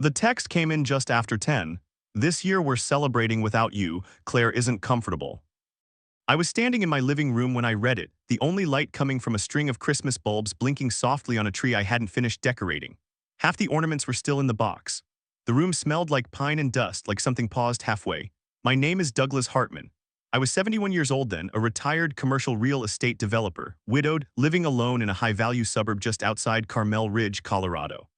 The text came in just after 10. This year we're celebrating without you. Claire isn't comfortable. I was standing in my living room when I read it, the only light coming from a string of Christmas bulbs blinking softly on a tree I hadn't finished decorating. Half the ornaments were still in the box. The room smelled like pine and dust, like something paused halfway. My name is Douglas Hartman. I was 71 years old then, a retired commercial real estate developer, widowed, living alone in a high-value suburb just outside Carmel Ridge, Colorado.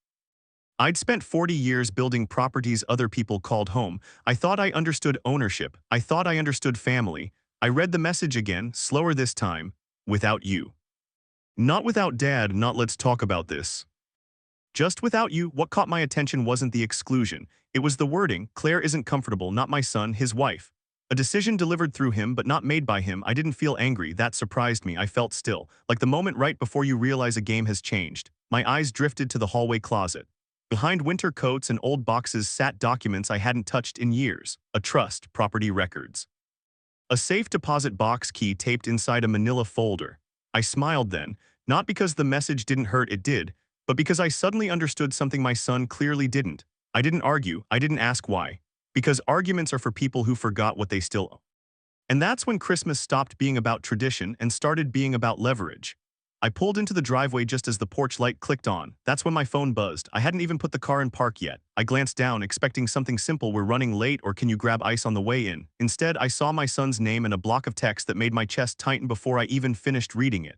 I'd spent 40 years building properties other people called home. I thought I understood ownership. I thought I understood family. I read the message again, slower this time, without you. Not without Dad, not let's talk about this. Just without you. What caught my attention wasn't the exclusion. It was the wording. Claire isn't comfortable, not my son, his wife. A decision delivered through him but not made by him. I didn't feel angry. That surprised me. I felt still, like the moment right before you realize a game has changed. My eyes drifted to the hallway closet. Behind winter coats and old boxes sat documents I hadn't touched in years. A trust, property records. A safe deposit box key taped inside a manila folder. I smiled then, not because the message didn't hurt, it did, but because I suddenly understood something my son clearly didn't. I didn't argue, I didn't ask why. Because arguments are for people who forgot what they still owe. And that's when Christmas stopped being about tradition and started being about leverage. I pulled into the driveway just as the porch light clicked on. That's when my phone buzzed. I hadn't even put the car in park yet. I glanced down, expecting something simple, we're running late or can you grab ice on the way in. Instead, I saw my son's name and a block of text that made my chest tighten before I even finished reading it.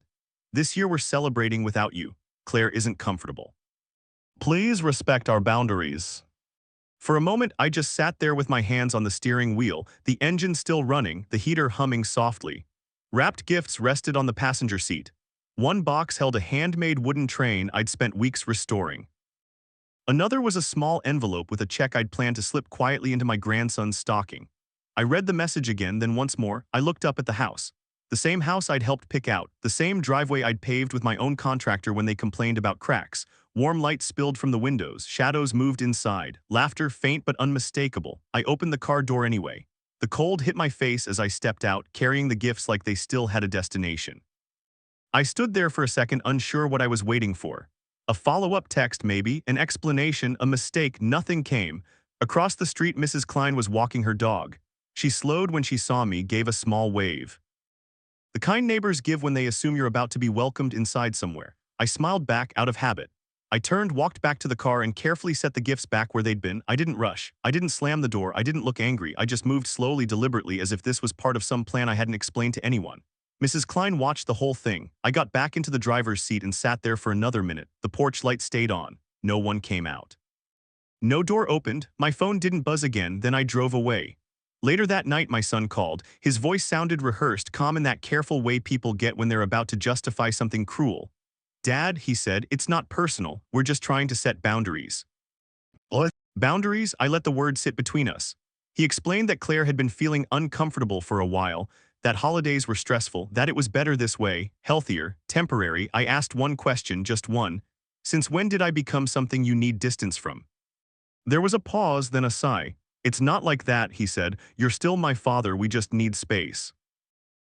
This year we're celebrating without you. Claire isn't comfortable. Please respect our boundaries. For a moment, I just sat there with my hands on the steering wheel, the engine still running, the heater humming softly. Wrapped gifts rested on the passenger seat. One box held a handmade wooden train I'd spent weeks restoring. Another was a small envelope with a check I'd planned to slip quietly into my grandson's stocking. I read the message again, then once more, I looked up at the house. The same house I'd helped pick out, the same driveway I'd paved with my own contractor when they complained about cracks. Warm light spilled from the windows, shadows moved inside, laughter faint but unmistakable. I opened the car door anyway. The cold hit my face as I stepped out, carrying the gifts like they still had a destination. I stood there for a second, unsure what I was waiting for. A follow-up text maybe, an explanation, a mistake. Nothing came. Across the street, Mrs. Klein was walking her dog. She slowed when she saw me, gave a small wave. The kind neighbors give when they assume you're about to be welcomed inside somewhere. I smiled back out of habit. I turned, walked back to the car, and carefully set the gifts back where they'd been. I didn't rush. I didn't slam the door. I didn't look angry. I just moved slowly, deliberately, as if this was part of some plan I hadn't explained to anyone. Mrs. Klein watched the whole thing. I got back into the driver's seat and sat there for another minute. The porch light stayed on. No one came out. No door opened. My phone didn't buzz again. Then I drove away. Later that night, my son called. His voice sounded rehearsed, calm in that careful way people get when they're about to justify something cruel. Dad, he said, it's not personal. We're just trying to set boundaries. What? Boundaries? I let the word sit between us. He explained that Claire had been feeling uncomfortable for a while, that holidays were stressful, that it was better this way, healthier, temporary. I asked one question, just one. Since when did I become something you need distance from? There was a pause, then a sigh. It's not like that, he said. You're still my father, we just need space.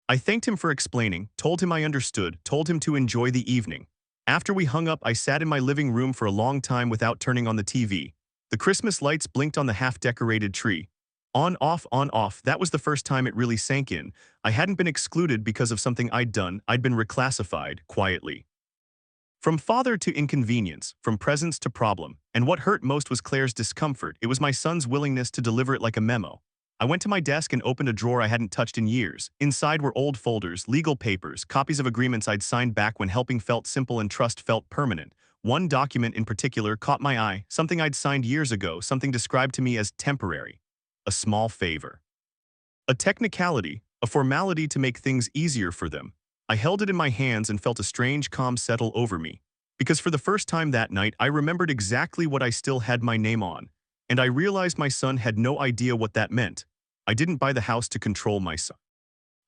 I thanked him for explaining, told him I understood, told him to enjoy the evening. After we hung up, I sat in my living room for a long time without turning on the TV. The Christmas lights blinked on the half-decorated tree. On, off, that was the first time it really sank in. I hadn't been excluded because of something I'd done, I'd been reclassified, quietly. From father to inconvenience, from presence to problem, and what hurt most was Claire's discomfort. It was my son's willingness to deliver it like a memo. I went to my desk and opened a drawer I hadn't touched in years. Inside were old folders, legal papers, copies of agreements I'd signed back when helping felt simple and trust felt permanent. One document in particular caught my eye, something I'd signed years ago, something described to me as temporary. A small favor. A technicality, a formality to make things easier for them. I held it in my hands and felt a strange calm settle over me. Because for the first time that night, I remembered exactly what I still had my name on. And I realized my son had no idea what that meant. I didn't buy the house to control my son.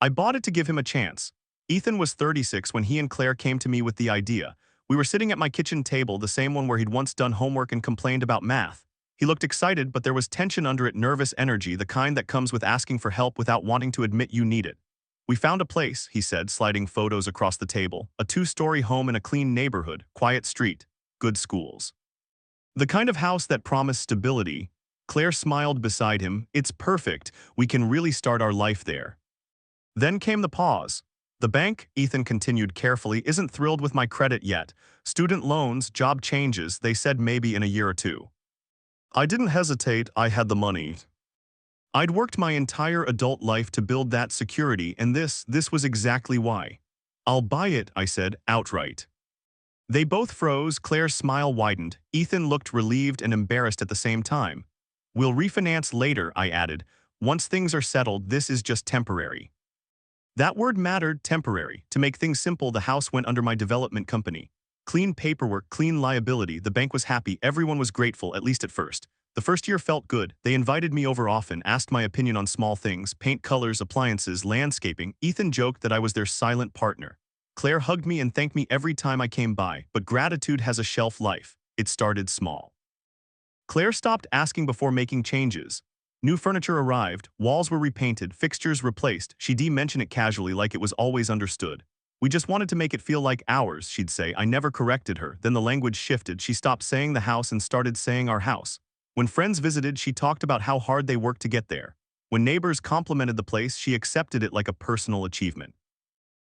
I bought it to give him a chance. Ethan was 36 when he and Claire came to me with the idea. We were sitting at my kitchen table, the same one where he'd once done homework and complained about math. He looked excited, but there was tension under it, nervous energy, the kind that comes with asking for help without wanting to admit you need it. We found a place, he said, sliding photos across the table. A 2-story home in a clean neighborhood, quiet street, good schools. The kind of house that promised stability. Claire smiled beside him. It's perfect. We can really start our life there. Then came the pause. The bank, Ethan continued carefully, isn't thrilled with my credit yet. Student loans, job changes, they said maybe in a year or two. I didn't hesitate, I had the money. I'd worked my entire adult life to build that security, and this was exactly why. I'll buy it, I said, outright. They both froze. Claire's smile widened. Ethan looked relieved and embarrassed at the same time. We'll refinance later, I added. Once things are settled, this is just temporary. That word mattered, temporary. To make things simple, the house went under my development company. Clean paperwork, clean liability, the bank was happy, everyone was grateful, at least at first. The first year felt good. They invited me over often, asked my opinion on small things, paint colors, appliances, landscaping. Ethan joked that I was their silent partner. Claire hugged me and thanked me every time I came by, but gratitude has a shelf life. It started small. Claire stopped asking before making changes. New furniture arrived, walls were repainted, fixtures replaced. She'd mention it casually like it was always understood. We just wanted to make it feel like ours, she'd say. I never corrected her. Then the language shifted. She stopped saying the house and started saying our house. When friends visited, she talked about how hard they worked to get there. When neighbors complimented the place, she accepted it like a personal achievement.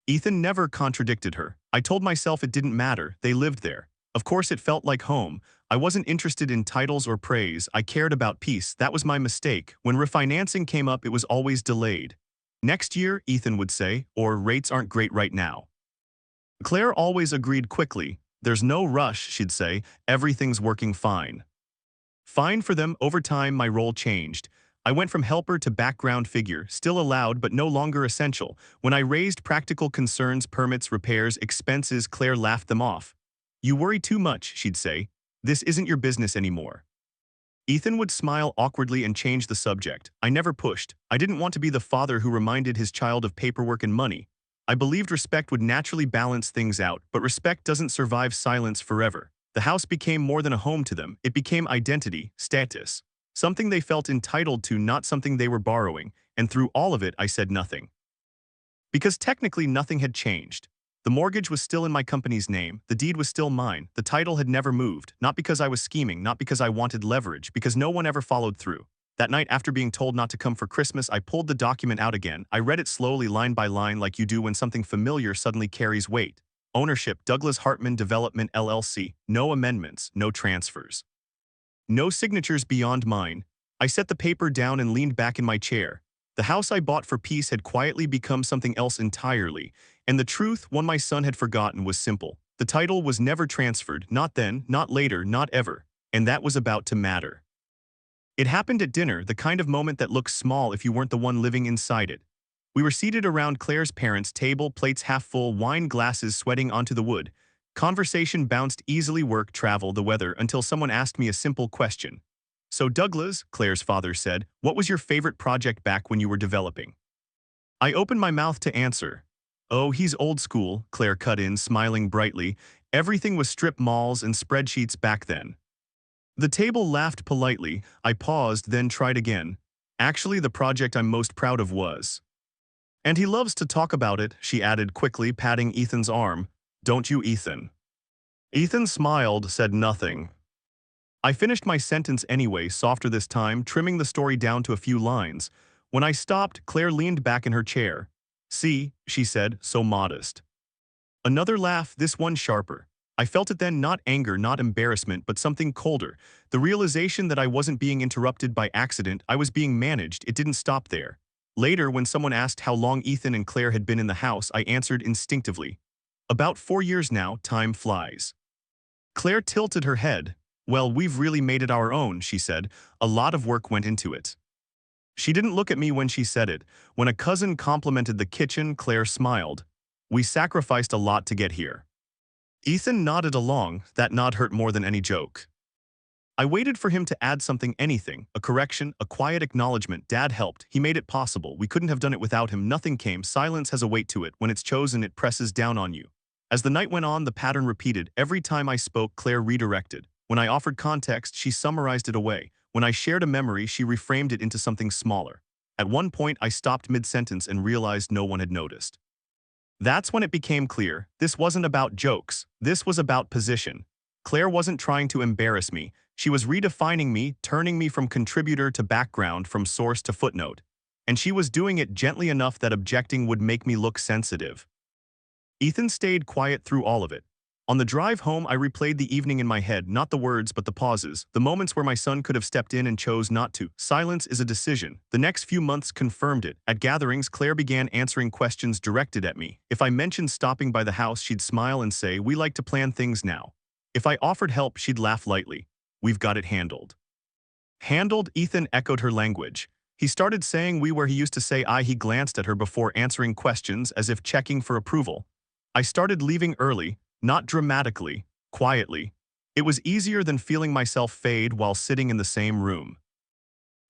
Ethan never contradicted her. I told myself it didn't matter, they lived there. Of course it felt like home. I wasn't interested in titles or praise, I cared about peace. That was my mistake. When refinancing came up, it was always delayed. Next year, Ethan would say, or rates aren't great right now. Claire always agreed quickly. There's no rush, she'd say, everything's working fine. Fine for them. Over time, my role changed. I went from helper to background figure, still allowed but no longer essential. When I raised practical concerns, permits, repairs, expenses, Claire laughed them off. You worry too much, she'd say. This isn't your business anymore. Ethan would smile awkwardly and change the subject. I never pushed. I didn't want to be the father who reminded his child of paperwork and money. I believed respect would naturally balance things out, but respect doesn't survive silence forever. The house became more than a home to them. It became identity, status. Something they felt entitled to, not something they were borrowing, and through all of it I said nothing. Because technically nothing had changed. The mortgage was still in my company's name, the deed was still mine, the title had never moved, not because I was scheming, not because I wanted leverage, because no one ever followed through. That night, after being told not to come for Christmas, I pulled the document out again. I read it slowly, line by line, like you do when something familiar suddenly carries weight. Ownership, Douglas Hartman Development LLC, no amendments, no transfers. No signatures beyond mine. I set the paper down and leaned back in my chair. The house I bought for peace had quietly become something else entirely, and the truth, one my son had forgotten, was simple. The title was never transferred, not then, not later, not ever, and that was about to matter. It happened at dinner, the kind of moment that looks small if you weren't the one living inside it. We were seated around Claire's parents' table, plates half full, wine glasses sweating onto the wood. Conversation bounced easily, work, travel, the weather, until someone asked me a simple question. So Douglas, Claire's father said, what was your favorite project back when you were developing? I opened my mouth to answer. Oh, he's old school, Claire cut in, smiling brightly. Everything was strip malls and spreadsheets back then. The table laughed politely. I paused, then tried again. Actually, the project I'm most proud of was. And he loves to talk about it, she added quickly, patting Ethan's arm. Don't you, Ethan? Ethan smiled, said nothing. I finished my sentence anyway, softer this time, trimming the story down to a few lines. When I stopped, Claire leaned back in her chair. See, she said, so modest. Another laugh, this one sharper. I felt it then, not anger, not embarrassment, but something colder. The realization that I wasn't being interrupted by accident, I was being managed. It didn't stop there. Later, when someone asked how long Ethan and Claire had been in the house, I answered instinctively. About 4 years now, time flies. Claire tilted her head. Well, we've really made it our own, she said. A lot of work went into it. She didn't look at me when she said it. When a cousin complimented the kitchen, Claire smiled. We sacrificed a lot to get here. Ethan nodded along. That nod hurt more than any joke. I waited for him to add something, anything, a correction, a quiet acknowledgement. Dad helped. He made it possible. We couldn't have done it without him. Nothing came. Silence has a weight to it. When it's chosen, it presses down on you. As the night went on, the pattern repeated. Every time I spoke, Claire redirected. When I offered context, she summarized it away. When I shared a memory, she reframed it into something smaller. At one point, I stopped mid-sentence and realized no one had noticed. That's when it became clear. This wasn't about jokes. This was about position. Claire wasn't trying to embarrass me. She was redefining me, turning me from contributor to background, from source to footnote. And she was doing it gently enough that objecting would make me look sensitive. Ethan stayed quiet through all of it. On the drive home, I replayed the evening in my head, not the words but the pauses, the moments where my son could have stepped in and chose not to. Silence is a decision. The next few months confirmed it. At gatherings, Claire began answering questions directed at me. If I mentioned stopping by the house, she'd smile and say, "We like to plan things now." If I offered help, she'd laugh lightly. "We've got it handled." Handled? Ethan echoed her language. He started saying we where he used to say I. He glanced at her before answering questions as if checking for approval. I started leaving early, not dramatically, quietly. It was easier than feeling myself fade while sitting in the same room.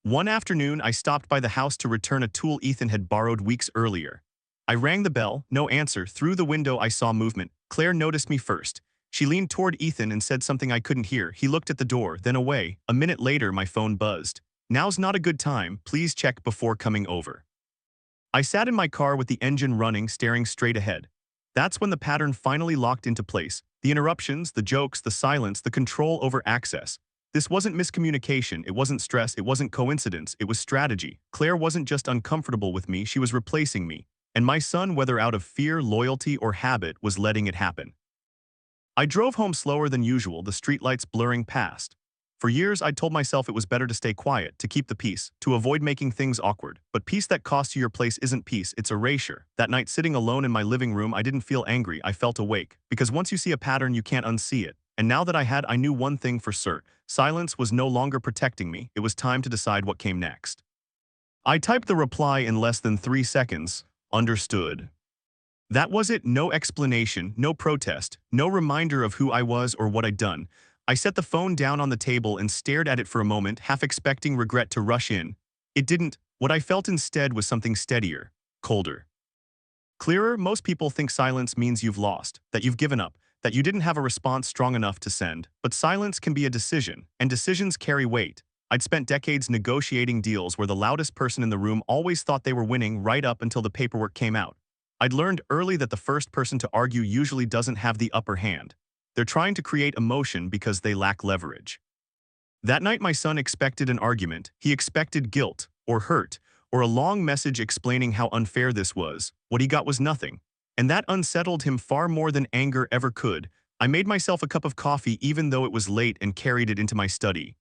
One afternoon, I stopped by the house to return a tool Ethan had borrowed weeks earlier. I rang the bell, no answer. Through the window, I saw movement. Claire noticed me first. She leaned toward Ethan and said something I couldn't hear. He looked at the door, then away. A minute later, my phone buzzed. "Now's not a good time. Please check before coming over." I sat in my car with the engine running, staring straight ahead. That's when the pattern finally locked into place. The interruptions, the jokes, the silence, the control over access. This wasn't miscommunication, it wasn't stress, it wasn't coincidence, it was strategy. Claire wasn't just uncomfortable with me, she was replacing me. And my son, whether out of fear, loyalty, or habit, was letting it happen. I drove home slower than usual, the streetlights blurring past. For years, I'd told myself it was better to stay quiet, to keep the peace, to avoid making things awkward. But peace that costs you your place isn't peace, it's erasure. That night, sitting alone in my living room, I didn't feel angry, I felt awake. Because once you see a pattern, you can't unsee it. And now that I knew one thing for certain. Silence was no longer protecting me, it was time to decide what came next. I typed the reply in less than 3 seconds. Understood. That was it, no explanation, no protest, no reminder of who I was or what I'd done. I set the phone down on the table and stared at it for a moment, half expecting regret to rush in. It didn't. What I felt instead was something steadier, colder. Clearer. Most people think silence means you've lost, that you've given up, that you didn't have a response strong enough to send. But silence can be a decision, and decisions carry weight. I'd spent decades negotiating deals where the loudest person in the room always thought they were winning right up until the paperwork came out. I'd learned early that the first person to argue usually doesn't have the upper hand. They're trying to create emotion because they lack leverage. That night, my son expected an argument. He expected guilt, or hurt, or a long message explaining how unfair this was. What he got was nothing. And that unsettled him far more than anger ever could. I made myself a cup of coffee even though it was late and carried it into my study.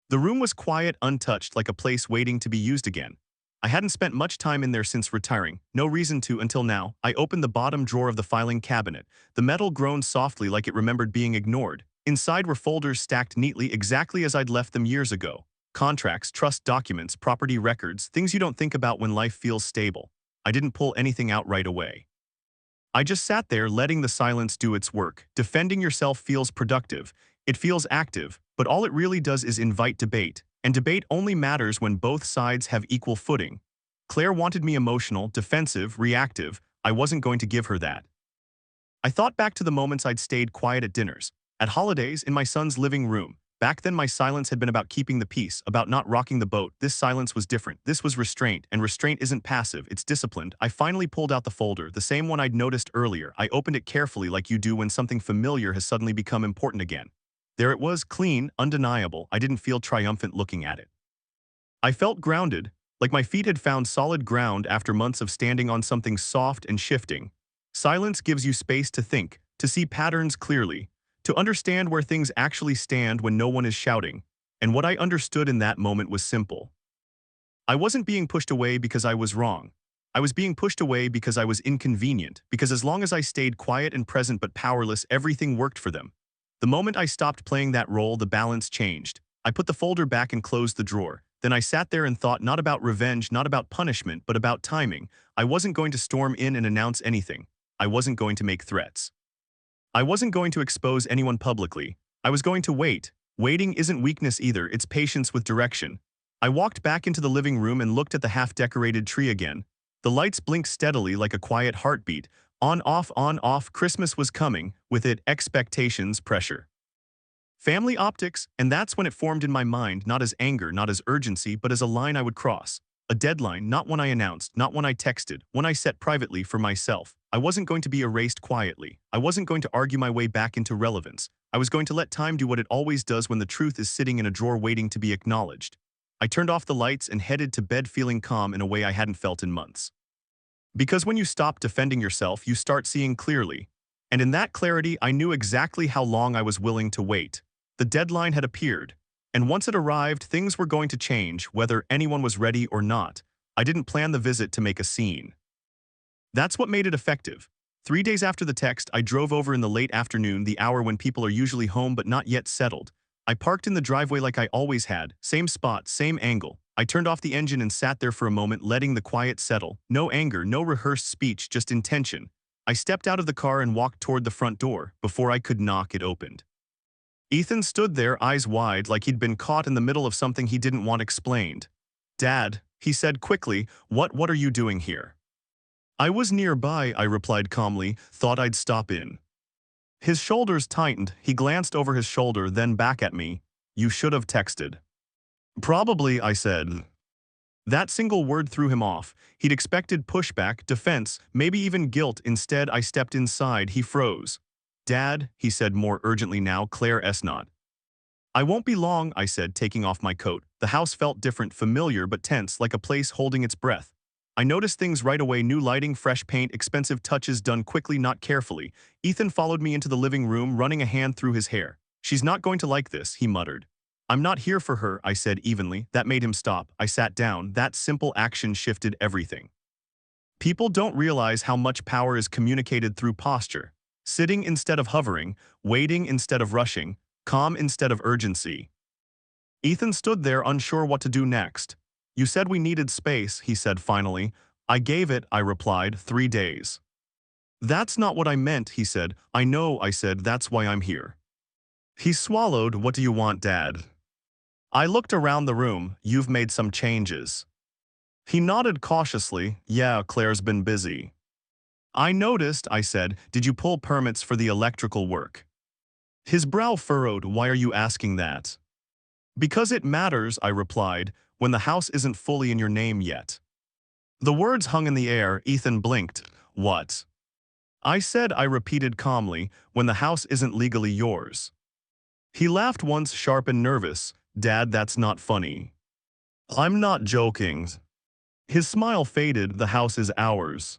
The room was quiet, untouched, like a place waiting to be used again. I hadn't spent much time in there since retiring, no reason to until now. I opened the bottom drawer of the filing cabinet. The metal groaned softly like it remembered being ignored. Inside were folders stacked neatly exactly as I'd left them years ago. Contracts, trust documents, property records, things you don't think about when life feels stable. I didn't pull anything out right away. I just sat there letting the silence do its work. Defending yourself feels productive. It feels active, but all it really does is invite debate. And debate only matters when both sides have equal footing. Claire wanted me emotional, defensive, reactive. I wasn't going to give her that. I thought back to the moments I'd stayed quiet at dinners, at holidays, in my son's living room. Back then, my silence had been about keeping the peace, about not rocking the boat. This silence was different. This was restraint, and restraint isn't passive, it's disciplined. I finally pulled out the folder, the same one I'd noticed earlier. I opened it carefully like you do when something familiar has suddenly become important again. There it was, clean, undeniable. I didn't feel triumphant looking at it. I felt grounded, like my feet had found solid ground after months of standing on something soft and shifting. Silence gives you space to think, to see patterns clearly, to understand where things actually stand when no one is shouting. And what I understood in that moment was simple. I wasn't being pushed away because I was wrong. I was being pushed away because I was inconvenient, because as long as I stayed quiet and present but powerless, everything worked for them. The moment I stopped playing that role, the balance changed. I put the folder back and closed the drawer. Then I sat there and thought, not about revenge, not about punishment, but about timing. I wasn't going to storm in and announce anything. I wasn't going to make threats. I wasn't going to expose anyone publicly. I was going to wait. Waiting isn't weakness either, it's patience with direction. I walked back into the living room and looked at the half-decorated tree again. The lights blinked steadily like a quiet heartbeat. On, off, Christmas was coming, with it, expectations, pressure. Family optics, and that's when it formed in my mind, not as anger, not as urgency, but as a line I would cross. A deadline, not one I announced, not one I texted, one I set privately for myself. I wasn't going to be erased quietly. I wasn't going to argue my way back into relevance. I was going to let time do what it always does when the truth is sitting in a drawer waiting to be acknowledged. I turned off the lights and headed to bed feeling calm in a way I hadn't felt in months. Because when you stop defending yourself, you start seeing clearly. And in that clarity, I knew exactly how long I was willing to wait. The deadline had appeared. And once it arrived, things were going to change, whether anyone was ready or not. I didn't plan the visit to make a scene. That's what made it effective. 3 days after the text, I drove over in the late afternoon, the hour when people are usually home but not yet settled. I parked in the driveway like I always had, same spot, same angle. I turned off the engine and sat there for a moment, letting the quiet settle. No anger, no rehearsed speech, just intention. I stepped out of the car and walked toward the front door. Before I could knock, it opened. Ethan stood there, eyes wide, like he'd been caught in the middle of something he didn't want explained. "Dad," he said quickly, what are you doing here?" "I was nearby," I replied calmly, "thought I'd stop in." His shoulders tightened, he glanced over his shoulder, then back at me. "You should have texted." "Probably," I said. That single word threw him off. He'd expected pushback, defense, maybe even guilt. Instead, I stepped inside. He froze. "Dad," he said more urgently now, "Claire S. not." "I won't be long," I said, taking off my coat. The house felt different, familiar but tense, like a place holding its breath. I noticed things right away: new lighting, fresh paint, expensive touches done quickly, not carefully. Ethan followed me into the living room, running a hand through his hair. "She's not going to like this," he muttered. "I'm not here for her," I said evenly. That made him stop. I sat down. That simple action shifted everything. People don't realize how much power is communicated through posture. Sitting instead of hovering, waiting instead of rushing, calm instead of urgency. Ethan stood there, unsure what to do next. "You said we needed space," he said finally. "I gave it," I replied, 3 days. "That's not what I meant," he said. "I know," I said, "that's why I'm here." He swallowed. "What do you want, Dad?" I looked around the room. "You've made some changes." He nodded cautiously. "Yeah, Claire's been busy." "I noticed," I said. "Did you pull permits for the electrical work?" His brow furrowed. "Why are you asking that?" "Because it matters," I replied, "when the house isn't fully in your name yet." The words hung in the air. Ethan blinked. "What?" I said, I repeated calmly, "when the house isn't legally yours." He laughed once, sharp and nervous. "Dad, that's not funny." "I'm not joking." His smile faded. "The house is ours."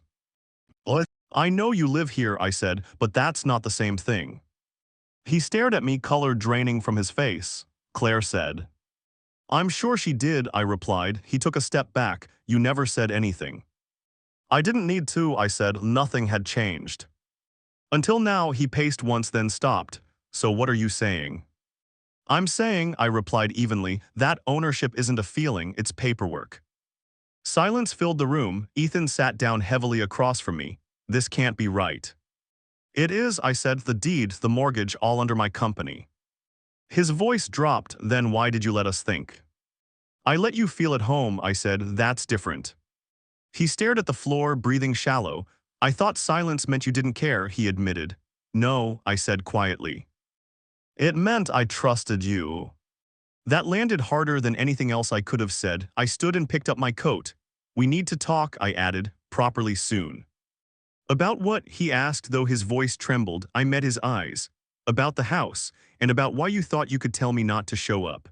"What?" "I know you live here," I said, "but that's not the same thing." He stared at me, color draining from his face. "Claire said." "I'm sure she did," I replied. He took a step back. "You never said anything." "I didn't need to," I said. Nothing had changed. Until now. He paced once, then stopped. "So what are you saying?" "I'm saying," I replied evenly, "that ownership isn't a feeling, it's paperwork." Silence filled the room. Ethan sat down heavily across from me. "This can't be right." "It is," I said. "The deed, the mortgage, all under my company." His voice dropped. "Then why did you let us think?" "I let you feel at home," I said. "That's different." He stared at the floor, breathing shallow. "I thought silence meant you didn't care," he admitted. "No," I said quietly. "It meant I trusted you." That landed harder than anything else I could have said. I stood and picked up my coat. "We need to talk," I added, "properly soon." "About what?" he asked, though his voice trembled. I met his eyes. "About the house, and about why you thought you could tell me not to show up."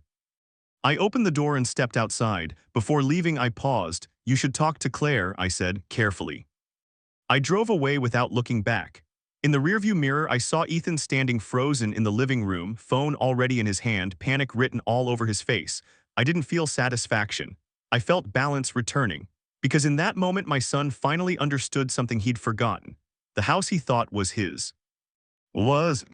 I opened the door and stepped outside. Before leaving, I paused. "You should talk to Claire," I said, carefully. I drove away without looking back. In the rearview mirror, I saw Ethan standing frozen in the living room, phone already in his hand, panic written all over his face. I didn't feel satisfaction. I felt balance returning. Because in that moment, my son finally understood something he'd forgotten. The house he thought was his. Was.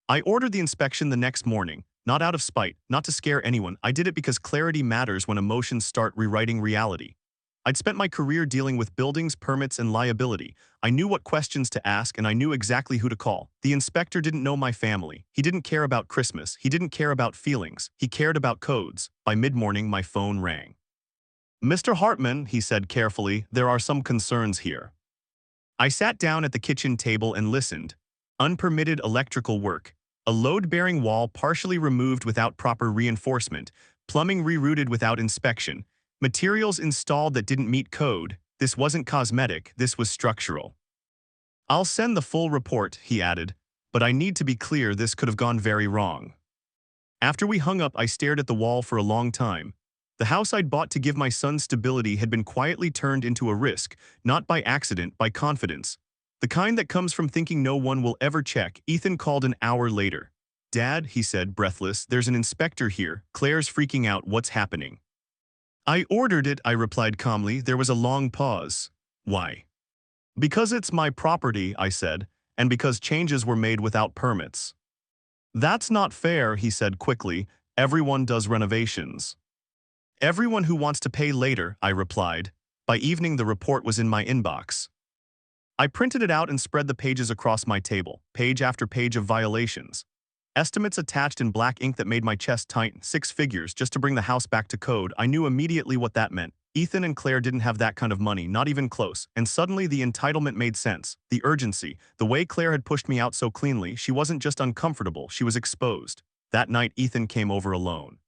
I ordered the inspection the next morning, not out of spite, not to scare anyone. I did it because clarity matters when emotions start rewriting reality. I'd spent my career dealing with buildings, permits, and liability. I knew what questions to ask, and I knew exactly who to call. The inspector didn't know my family. He didn't care about Christmas. He didn't care about feelings. He cared about codes. By mid-morning, my phone rang. "Mr. Hartman," he said carefully, "there are some concerns here." I sat down at the kitchen table and listened. Unpermitted electrical work. A load-bearing wall partially removed without proper reinforcement. Plumbing rerouted without inspection. Materials installed that didn't meet code. This wasn't cosmetic, this was structural. I'll send the full report, he added, but I need to be clear this could have gone very wrong. After we hung up, I stared at the wall for a long time. The house I'd bought to give my son stability had been quietly turned into a risk, not by accident, by confidence. The kind that comes from thinking no one will ever check. Ethan called an hour later. Dad, he said, breathless, there's an inspector here. Claire's freaking out. What's happening? I ordered it, I replied calmly. There was a long pause. Why? Because it's my property, I said, and because changes were made without permits. That's not fair, he said quickly. Everyone does renovations. Everyone who wants to pay later, I replied. By evening, the report was in my inbox. I printed it out and spread the pages across my table, page after page of violations. Estimates attached in black ink that made my chest tighten, 6 figures, just to bring the house back to code. I knew immediately what that meant. Ethan and Claire didn't have that kind of money, not even close, and suddenly the entitlement made sense. The urgency, the way Claire had pushed me out so cleanly, she wasn't just uncomfortable, she was exposed. That night, Ethan came over alone.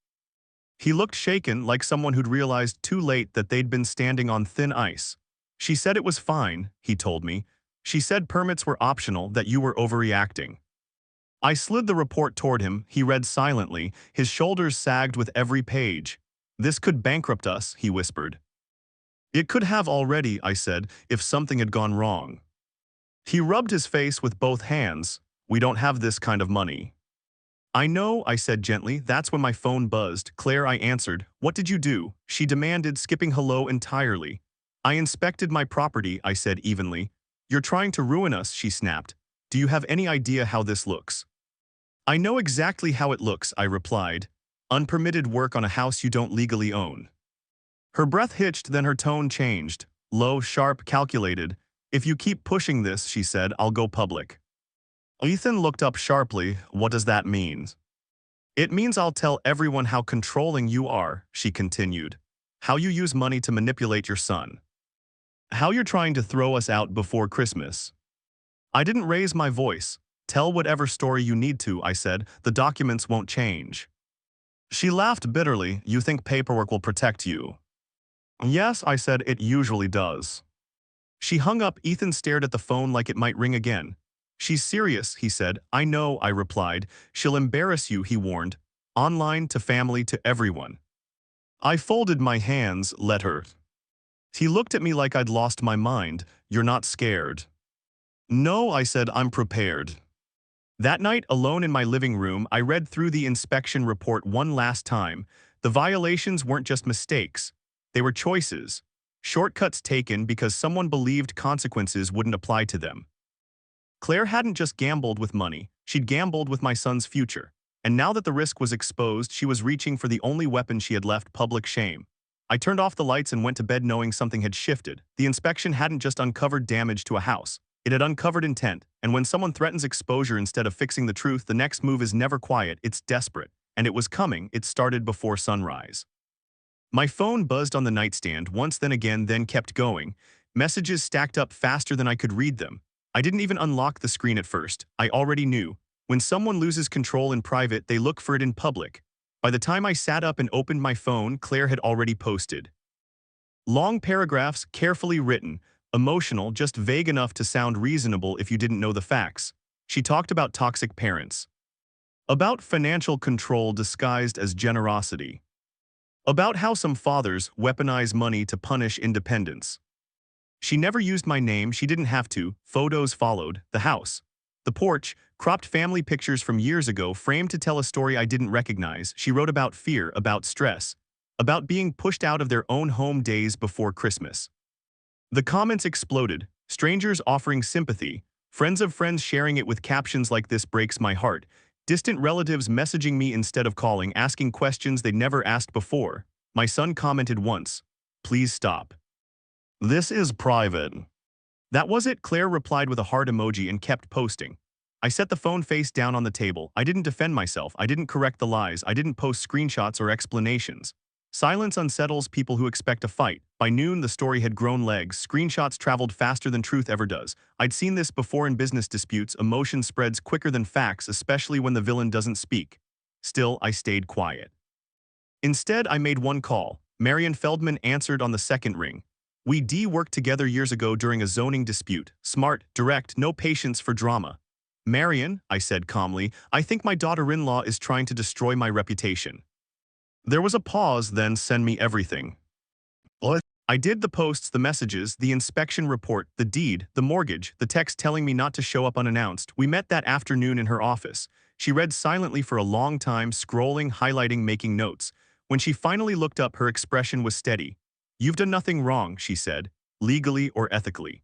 He looked shaken, like someone who'd realized too late that they'd been standing on thin ice. She said it was fine, he told me. She said permits were optional, that you were overreacting. I slid the report toward him. He read silently. His shoulders sagged with every page. This could bankrupt us, he whispered. It could have already, I said, if something had gone wrong. He rubbed his face with both hands. We don't have this kind of money. I know, I said gently. That's when my phone buzzed. Claire, I answered. What did you do? She demanded, skipping hello entirely. I inspected my property, I said evenly. You're trying to ruin us, she snapped. Do you have any idea how this looks? I know exactly how it looks, I replied. Unpermitted work on a house you don't legally own. Her breath hitched, then her tone changed. Low, sharp, calculated. If you keep pushing this, she said, I'll go public. Ethan looked up sharply. What does that mean? It means I'll tell everyone how controlling you are, she continued. How you use money to manipulate your son. How you're trying to throw us out before Christmas. I didn't raise my voice. Tell whatever story you need to, I said. The documents won't change. She laughed bitterly. You think paperwork will protect you? Yes, I said, it usually does. She hung up. Ethan stared at the phone like it might ring again. She's serious, he said. I know, I replied. She'll embarrass you, he warned. Online, to family, to everyone. I folded my hands. Let her. He looked at me like I'd lost my mind. You're not scared? No, I said, I'm prepared. That night, alone in my living room, I read through the inspection report one last time. The violations weren't just mistakes. They were choices. Shortcuts taken because someone believed consequences wouldn't apply to them. Claire hadn't just gambled with money, she'd gambled with my son's future. And now that the risk was exposed, she was reaching for the only weapon she had left: public shame. I turned off the lights and went to bed knowing something had shifted. The inspection hadn't just uncovered damage to a house. It had uncovered intent, and when someone threatens exposure instead of fixing the truth, the next move is never quiet, it's desperate. And it was coming. It started before sunrise. My phone buzzed on the nightstand, once, then again, then kept going. Messages stacked up faster than I could read them. I didn't even unlock the screen at first. I already knew. When someone loses control in private, they look for it in public. By the time I sat up and opened my phone, Claire had already posted. Long paragraphs, carefully written, emotional, just vague enough to sound reasonable if you didn't know the facts. She talked about toxic parents. About financial control disguised as generosity. About how some fathers weaponize money to punish independence. She never used my name, she didn't have to. Photos followed. The house. The porch, cropped family pictures from years ago, framed to tell a story I didn't recognize. She wrote about fear, about stress, about being pushed out of their own home days before Christmas. The comments exploded, strangers offering sympathy, friends of friends sharing it with captions like "This breaks my heart," distant relatives messaging me instead of calling, asking questions they'd never asked before. My son commented once, "Please stop. This is private." That was it, Claire replied with a heart emoji and kept posting. I set the phone face down on the table. I didn't defend myself, I didn't correct the lies, I didn't post screenshots or explanations. Silence unsettles people who expect a fight. By noon, the story had grown legs. Screenshots traveled faster than truth ever does. I'd seen this before in business disputes. Emotion spreads quicker than facts, especially when the villain doesn't speak. Still, I stayed quiet. Instead, I made one call. Marion Feldman answered on the second ring. We worked together years ago during a zoning dispute. Smart, direct, no patience for drama. Marion, I said calmly, I think my daughter-in-law is trying to destroy my reputation. There was a pause, then send me everything. What? I did the posts, the messages, the inspection report, the deed, the mortgage, the text telling me not to show up unannounced. We met that afternoon in her office. She read silently for a long time, scrolling, highlighting, making notes. When she finally looked up, her expression was steady. You've done nothing wrong, she said, legally or ethically.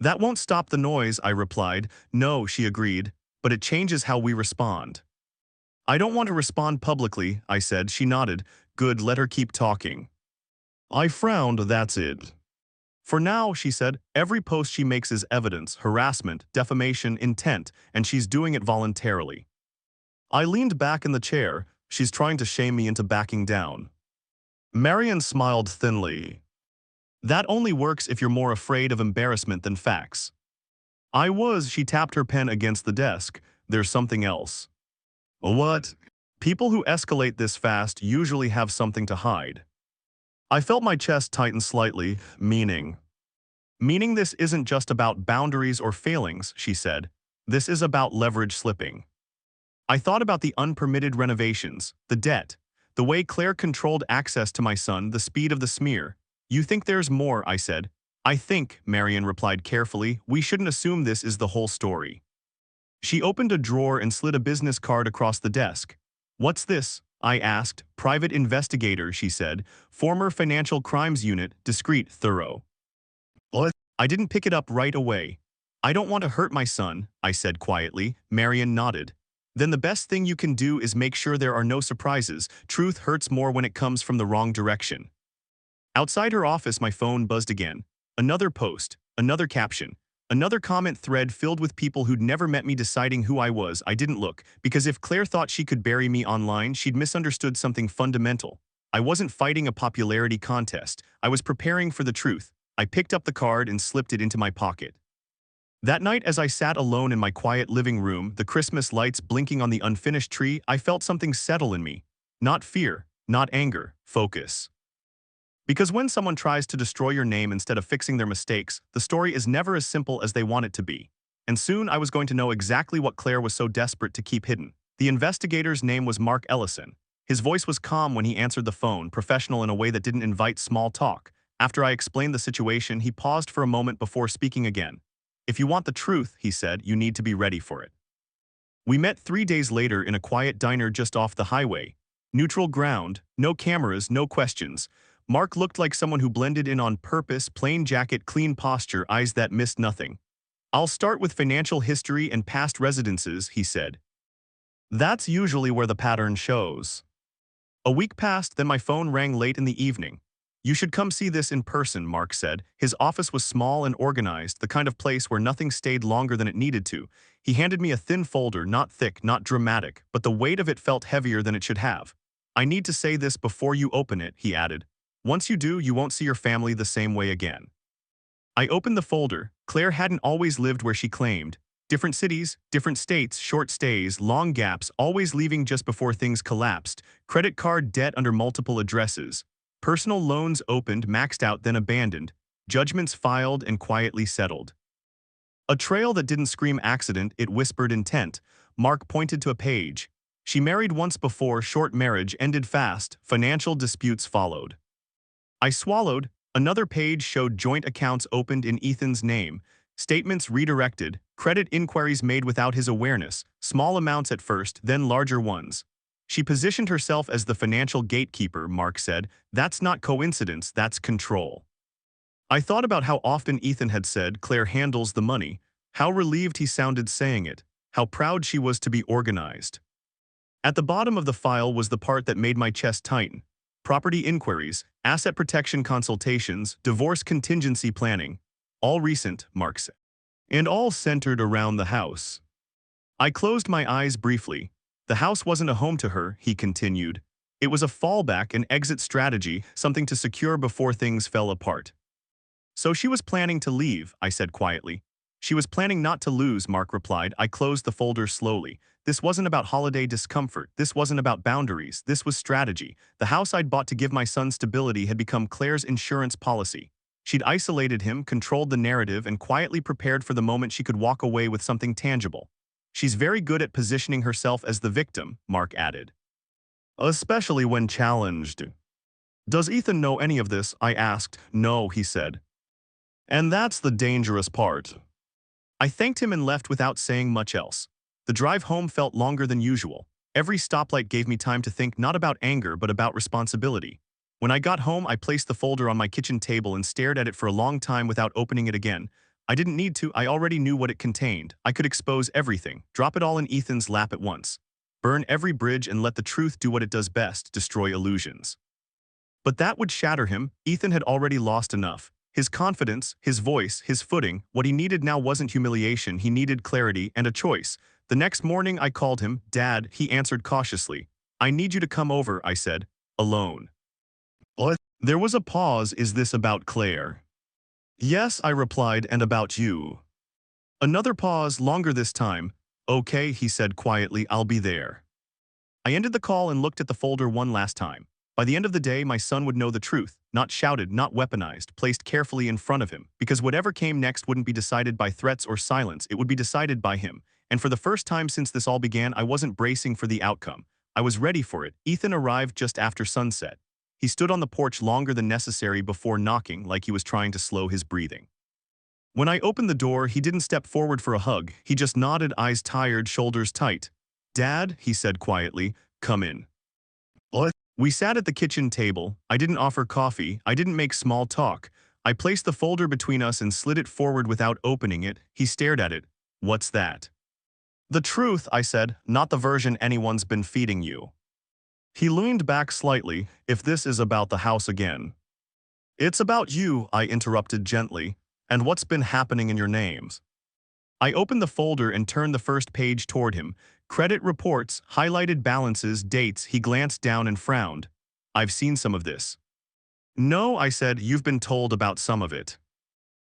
That won't stop the noise, I replied. No, she agreed, but it changes how we respond. I don't want to respond publicly, I said. She nodded. Good, let her keep talking. I frowned, that's it. For now, she said, every post she makes is evidence, harassment, defamation, intent, and she's doing it voluntarily. I leaned back in the chair. She's trying to shame me into backing down. Marion smiled thinly. That only works if you're more afraid of embarrassment than facts. She tapped her pen against the desk. There's something else. What? People who escalate this fast usually have something to hide. I felt my chest tighten slightly, meaning this isn't just about boundaries or failings, she said. This is about leverage slipping. I thought about the unpermitted renovations, the debt, the way Claire controlled access to my son, the speed of the smear. You think there's more, I said. I think, Marion replied carefully, we shouldn't assume this is the whole story. She opened a drawer and slid a business card across the desk. What's this? I asked. Private investigator, she said. Former financial crimes unit, discreet, thorough. What? I didn't pick it up right away. I don't want to hurt my son, I said quietly. Marion nodded. Then the best thing you can do is make sure there are no surprises. Truth hurts more when it comes from the wrong direction. Outside her office, my phone buzzed again. Another post, another caption, another comment thread filled with people who'd never met me deciding who I was. I didn't look, because if Claire thought she could bury me online, she'd misunderstood something fundamental. I wasn't fighting a popularity contest. I was preparing for the truth. I picked up the card and slipped it into my pocket. That night, as I sat alone in my quiet living room, the Christmas lights blinking on the unfinished tree, I felt something settle in me. Not fear, not anger, focus. Because when someone tries to destroy your name instead of fixing their mistakes, the story is never as simple as they want it to be. And soon I was going to know exactly what Claire was so desperate to keep hidden. The investigator's name was Mark Ellison. His voice was calm when he answered the phone, professional in a way that didn't invite small talk. After I explained the situation, he paused for a moment before speaking again. If you want the truth, he said, you need to be ready for it. We met 3 days later in a quiet diner just off the highway. Neutral ground, no cameras, no questions. Mark looked like someone who blended in on purpose, plain jacket, clean posture, eyes that missed nothing. I'll start with financial history and past residences, he said. That's usually where the pattern shows. A week passed, then my phone rang late in the evening. You should come see this in person, Mark said. His office was small and organized, the kind of place where nothing stayed longer than it needed to. He handed me a thin folder, not thick, not dramatic, but the weight of it felt heavier than it should have. I need to say this before you open it, he added. Once you do, you won't see your family the same way again. I opened the folder. Claire hadn't always lived where she claimed. Different cities, different states, short stays, long gaps, always leaving just before things collapsed. Credit card debt under multiple addresses. Personal loans opened, maxed out, then abandoned. Judgments filed and quietly settled. A trail that didn't scream accident, it whispered intent. Mark pointed to a page. She married once before, short marriage, ended fast, financial disputes followed. I swallowed. Another page showed joint accounts opened in Ethan's name, statements redirected, credit inquiries made without his awareness, small amounts at first, then larger ones. She positioned herself as the financial gatekeeper, Mark said. That's not coincidence, that's control. I thought about how often Ethan had said, Claire handles the money, how relieved he sounded saying it, how proud she was to be organized. At the bottom of the file was the part that made my chest tighten. Property inquiries, asset protection consultations, divorce contingency planning. All recent, Mark said. And all centered around the house. I closed my eyes briefly. The house wasn't a home to her, he continued. It was a fallback, an exit strategy, something to secure before things fell apart. So she was planning to leave, I said quietly. She was planning not to lose, Mark replied. I closed the folder slowly. This wasn't about holiday discomfort. This wasn't about boundaries. This was strategy. The house I'd bought to give my son stability had become Claire's insurance policy. She'd isolated him, controlled the narrative, and quietly prepared for the moment she could walk away with something tangible. She's very good at positioning herself as the victim, Mark added. Especially when challenged. Does Ethan know any of this? I asked. No, he said. And that's the dangerous part. I thanked him and left without saying much else. The drive home felt longer than usual. Every stoplight gave me time to think not about anger but about responsibility. When I got home, I placed the folder on my kitchen table and stared at it for a long time without opening it again. I didn't need to, I already knew what it contained. I could expose everything, drop it all in Ethan's lap at once. Burn every bridge and let the truth do what it does best, destroy illusions. But that would shatter him. Ethan had already lost enough. His confidence, his voice, his footing, what he needed now wasn't humiliation, he needed clarity and a choice. The next morning I called him. Dad, he answered cautiously. I need you to come over, I said. Alone. What? There was a pause. Is this about Claire? Yes, I replied, and about you. Another pause, longer this time. Okay, he said quietly, I'll be there. I ended the call and looked at the folder one last time. By the end of the day, my son would know the truth, not shouted, not weaponized, placed carefully in front of him, because whatever came next wouldn't be decided by threats or silence, it would be decided by him. And for the first time since this all began, I wasn't bracing for the outcome. I was ready for it. Ethan arrived just after sunset. He stood on the porch longer than necessary before knocking, like he was trying to slow his breathing. When I opened the door, he didn't step forward for a hug. He just nodded, eyes tired, shoulders tight. Dad, he said quietly, come in. What? We sat at the kitchen table. I didn't offer coffee. I didn't make small talk. I placed the folder between us and slid it forward without opening it. He stared at it. What's that? The truth, I said, not the version anyone's been feeding you. He leaned back slightly. If this is about the house again. It's about you, I interrupted gently, and what's been happening in your names. I opened the folder and turned the first page toward him. Credit reports, highlighted balances, dates. He glanced down and frowned. I've seen some of this. No, I said, you've been told about some of it.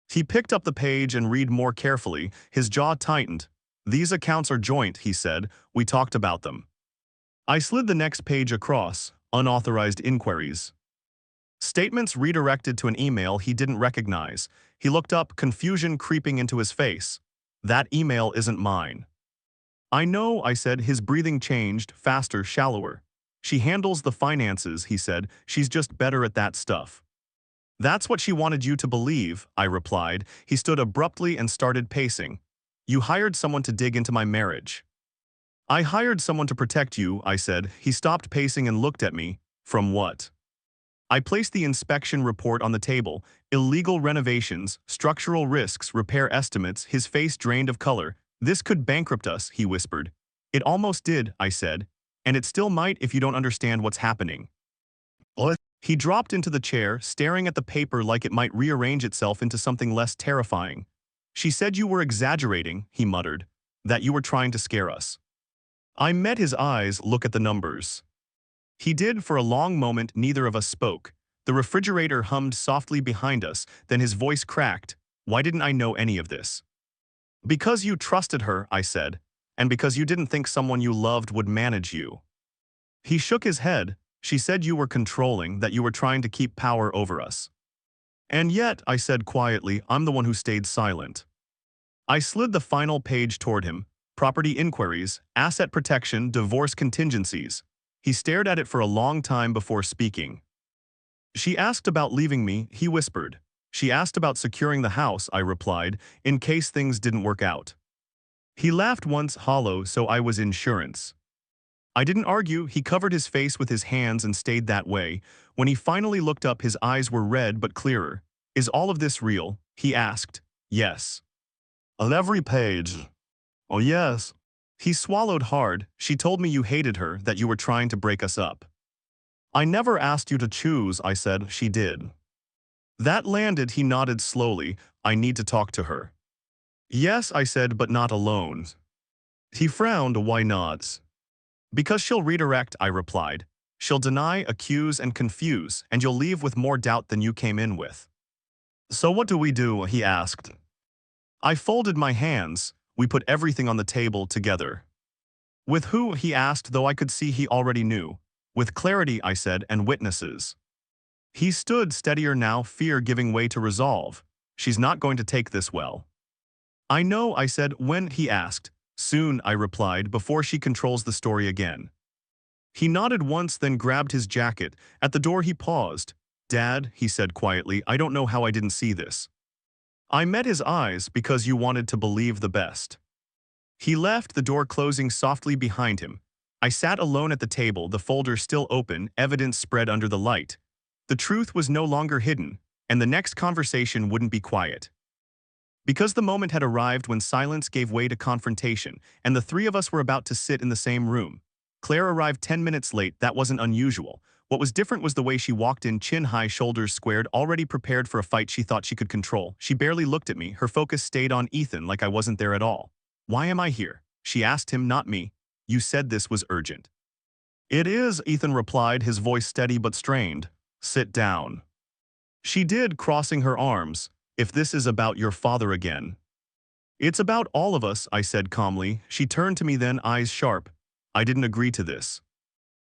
He picked up the page and read more carefully. His jaw tightened. These accounts are joint, he said. We talked about them. I slid the next page across. Unauthorized inquiries. Statements redirected to an email he didn't recognize. He looked up, confusion creeping into his face. That email isn't mine. I know, I said. His breathing changed, faster, shallower. She handles the finances, he said. She's just better at that stuff. That's what she wanted you to believe, I replied. He stood abruptly and started pacing. You hired someone to dig into my marriage. I hired someone to protect you, I said. He stopped pacing and looked at me. From what? I placed the inspection report on the table. Illegal renovations, structural risks, repair estimates. His face drained of color. This could bankrupt us, he whispered. It almost did, I said. And it still might if you don't understand what's happening. What? He dropped into the chair, staring at the paper like it might rearrange itself into something less terrifying. She said you were exaggerating, he muttered. That you were trying to scare us. I met his eyes. Look at the numbers. He did. For a long moment, neither of us spoke. The refrigerator hummed softly behind us, then his voice cracked. Why didn't I know any of this? Because you trusted her, I said, and because you didn't think someone you loved would manage you. He shook his head. She said you were controlling, that you were trying to keep power over us. And yet, I said quietly, I'm the one who stayed silent. I slid the final page toward him. Property inquiries, asset protection, divorce contingencies. He stared at it for a long time before speaking. She asked about leaving me, he whispered. She asked about securing the house, I replied, in case things didn't work out. He laughed once, hollow, so I was insurance. I didn't argue. He covered his face with his hands and stayed that way. When he finally looked up, his eyes were red but clearer. Is all of this real? He asked. Yes. On every page. Oh, yes. He swallowed hard. She told me you hated her, that you were trying to break us up. I never asked you to choose, I said. She did. That landed. He nodded slowly. I need to talk to her. Yes, I said, but not alone. He frowned. Why not? Because she'll redirect, I replied. She'll deny, accuse, and confuse, and you'll leave with more doubt than you came in with. So what do we do? He asked. I folded my hands. We put everything on the table together. With who, he asked, though I could see he already knew. With clarity, I said, and witnesses. He stood steadier now, fear giving way to resolve. She's not going to take this well. I know, I said. When, he asked. Soon, I replied, before she controls the story again. He nodded once, then grabbed his jacket. At the door he paused. Dad, he said quietly, I don't know how I didn't see this. I met his eyes because you wanted to believe the best. He left, the door closing softly behind him. I sat alone at the table, the folder still open, evidence spread under the light. The truth was no longer hidden, and the next conversation wouldn't be quiet. Because the moment had arrived when silence gave way to confrontation, and the three of us were about to sit in the same room. Claire arrived 10 minutes late. That wasn't unusual. What was different was the way she walked in, chin high, shoulders squared, already prepared for a fight she thought she could control. She barely looked at me. Her focus stayed on Ethan, like I wasn't there at all. Why am I here? She asked him, not me. You said this was urgent. It is, Ethan replied, his voice steady but strained. Sit down. She did, crossing her arms. If this is about your father again. It's about all of us, I said calmly. She turned to me then, eyes sharp. I didn't agree to this.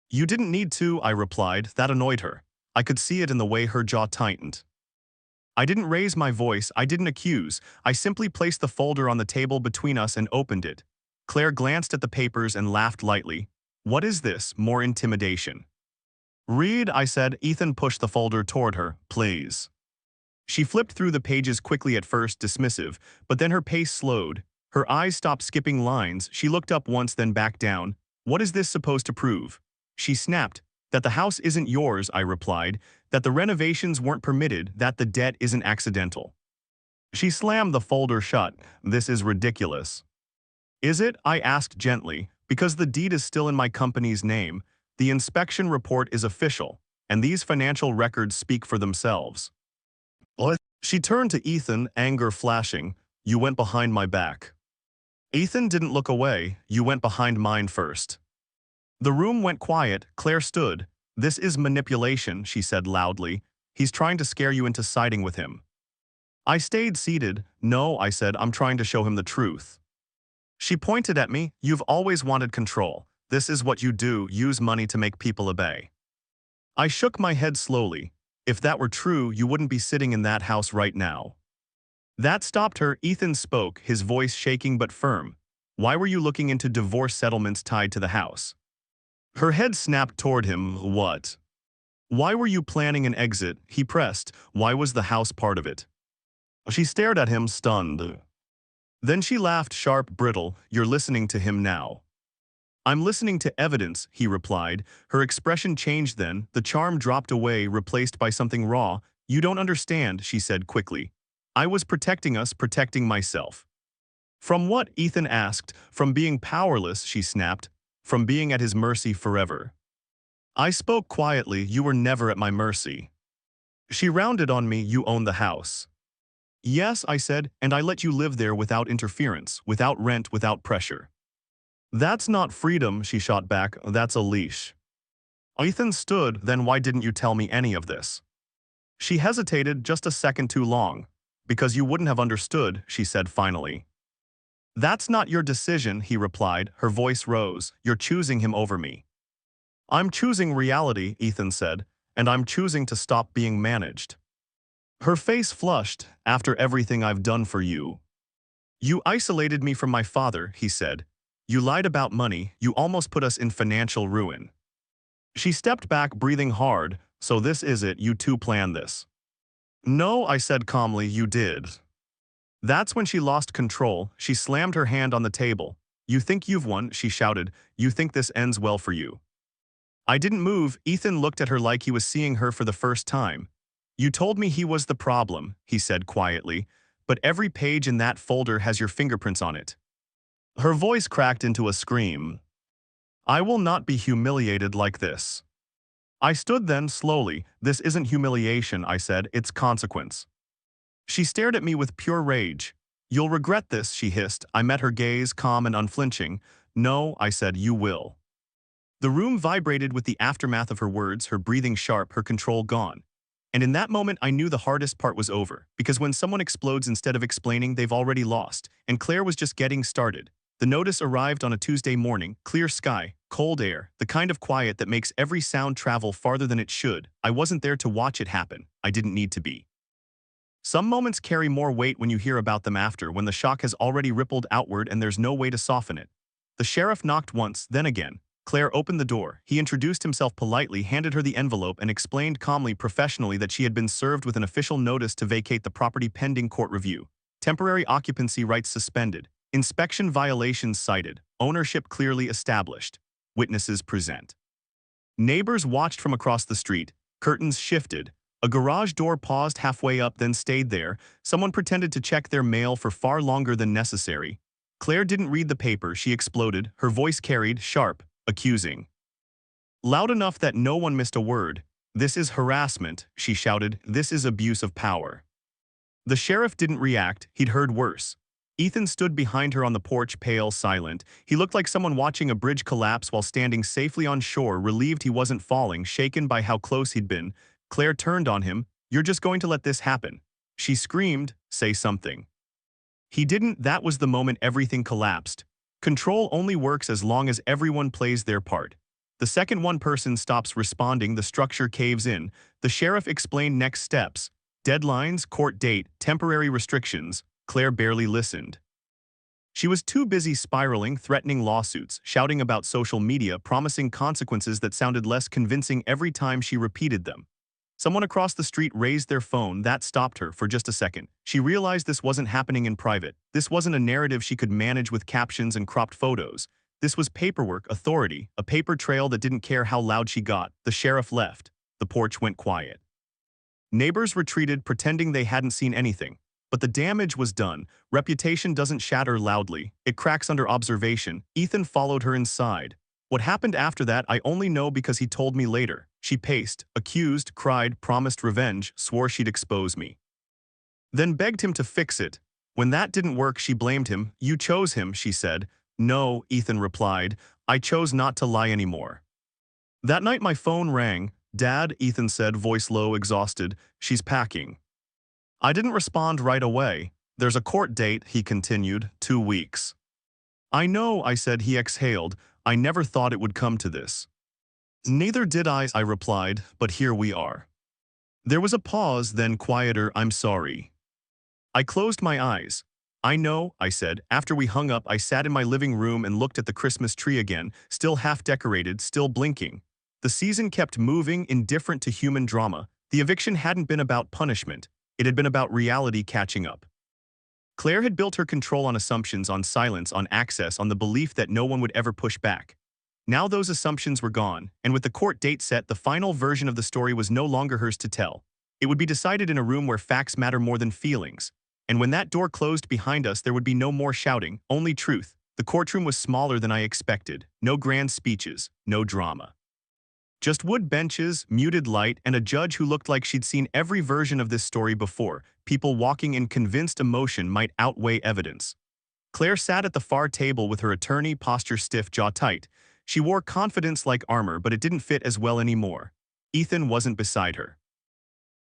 You didn't need to, I replied. That annoyed her. I could see it in the way her jaw tightened. I didn't raise my voice, I didn't accuse. I simply placed the folder on the table between us and opened it. Claire glanced at the papers and laughed lightly. What is this? More intimidation. Read, I said. Ethan pushed the folder toward her. Please. She flipped through the pages quickly, at first dismissive, but then her pace slowed. Her eyes stopped skipping lines. She looked up once, then back down. What is this supposed to prove? She snapped. That the house isn't yours, I replied. That the renovations weren't permitted. That the debt isn't accidental. She slammed the folder shut. This is ridiculous. Is it? I asked gently. Because the deed is still in my company's name. The inspection report is official, and these financial records speak for themselves. What? She turned to Ethan, anger flashing. You went behind my back. Ethan didn't look away. You went behind mine first. The room went quiet. Claire stood. This is manipulation, she said loudly. He's trying to scare you into siding with him. I stayed seated. No, I said, I'm trying to show him the truth. She pointed at me. You've always wanted control. This is what you do, use money to make people obey. I shook my head slowly. If that were true, you wouldn't be sitting in that house right now. That stopped her. Ethan spoke, his voice shaking but firm. Why were you looking into divorce settlements tied to the house? Her head snapped toward him. What? Why were you planning an exit? He pressed. Why was the house part of it? She stared at him, stunned. Then she laughed, sharp, brittle. You're listening to him now. I'm listening to evidence, he replied. Her expression changed then. The charm dropped away, replaced by something raw. You don't understand, she said quickly. I was protecting us, protecting myself. From what? Ethan asked. From being powerless, she snapped. From being at his mercy forever. I spoke quietly. You were never at my mercy. She rounded on me. You own the house. Yes, I said, and I let you live there without interference, without rent, without pressure. That's not freedom, she shot back. That's a leash. Ethan stood. Then why didn't you tell me any of this? She hesitated just a second too long. Because you wouldn't have understood, she said finally. That's not your decision, he replied. Her voice rose. You're choosing him over me. I'm choosing reality, Ethan said, and I'm choosing to stop being managed. Her face flushed. After everything I've done for you. You isolated me from my father, he said. You lied about money. You almost put us in financial ruin. She stepped back, breathing hard. So this is it, you two planned this. No, I said calmly, you did. That's when she lost control. She slammed her hand on the table. You think you've won, she shouted. You think this ends well for you. I didn't move. Ethan looked at her like he was seeing her for the first time. You told me he was the problem, he said quietly, but every page in that folder has your fingerprints on it. Her voice cracked into a scream. I will not be humiliated like this. I stood then, slowly. This isn't humiliation, I said, it's consequence. She stared at me with pure rage. You'll regret this, she hissed. I met her gaze, calm and unflinching. No, I said, you will. The room vibrated with the aftermath of her words, her breathing sharp, her control gone. And in that moment, I knew the hardest part was over, because when someone explodes instead of explaining, they've already lost, and Claire was just getting started. The notice arrived on a Tuesday morning, clear sky, cold air, the kind of quiet that makes every sound travel farther than it should. I wasn't there to watch it happen. I didn't need to be. Some moments carry more weight when you hear about them after, when the shock has already rippled outward and there's no way to soften it. The sheriff knocked once, then again. Claire opened the door. He introduced himself politely, handed her the envelope, and explained calmly, professionally, that she had been served with an official notice to vacate the property pending court review. Temporary occupancy rights suspended. Inspection violations cited. Ownership clearly established. Witnesses present. Neighbors watched from across the street. Curtains shifted. A garage door paused halfway up, then stayed there. Someone pretended to check their mail for far longer than necessary. Claire didn't read the paper. She exploded. Her voice carried, sharp, accusing. Loud enough that no one missed a word. "This is harassment," she shouted. "This is abuse of power." The sheriff didn't react. He'd heard worse. Ethan stood behind her on the porch, pale, silent. He looked like someone watching a bridge collapse while standing safely on shore, relieved he wasn't falling, shaken by how close he'd been. Claire turned on him. "You're just going to let this happen?" She screamed, "Say something." He didn't. That was the moment everything collapsed. Control only works as long as everyone plays their part. The second one person stops responding, the structure caves in. The sheriff explained next steps. Deadlines, court date, temporary restrictions. Claire barely listened. She was too busy spiraling, threatening lawsuits, shouting about social media, promising consequences that sounded less convincing every time she repeated them. Someone across the street raised their phone. That stopped her for just a second. She realized this wasn't happening in private. This wasn't a narrative she could manage with captions and cropped photos. This was paperwork, authority, a paper trail that didn't care how loud she got. The sheriff left. The porch went quiet. Neighbors retreated, pretending they hadn't seen anything. But the damage was done. Reputation doesn't shatter loudly. It cracks under observation. Ethan followed her inside. What happened after that, I only know because he told me later. She paced, accused, cried, promised revenge, swore she'd expose me. Then begged him to fix it. When that didn't work, she blamed him. "You chose him," she said. "No," Ethan replied. "I chose not to lie anymore." That night my phone rang. "Dad," Ethan said, voice low, exhausted. "She's packing." I didn't respond right away. "There's a court date," he continued, 2 weeks. "I know," I said. He exhaled. "I never thought it would come to this." "Neither did I replied, "but here we are." There was a pause, then quieter. "I'm sorry." I closed my eyes. "I know," I said. After we hung up, I sat in my living room and looked at the Christmas tree again, still half decorated, still blinking. The season kept moving, indifferent to human drama. The eviction hadn't been about punishment. It had been about reality catching up. Claire had built her control on assumptions, on silence, on access, on the belief that no one would ever push back. Now those assumptions were gone, and with the court date set, the final version of the story was no longer hers to tell. It would be decided in a room where facts matter more than feelings. And when that door closed behind us, there would be no more shouting, only truth. The courtroom was smaller than I expected. No grand speeches, no drama. Just wood benches, muted light, and a judge who looked like she'd seen every version of this story before. People walking in, convinced emotion might outweigh evidence. Claire sat at the far table with her attorney, posture stiff, jaw tight. She wore confidence like armor, but it didn't fit as well anymore. Ethan wasn't beside her.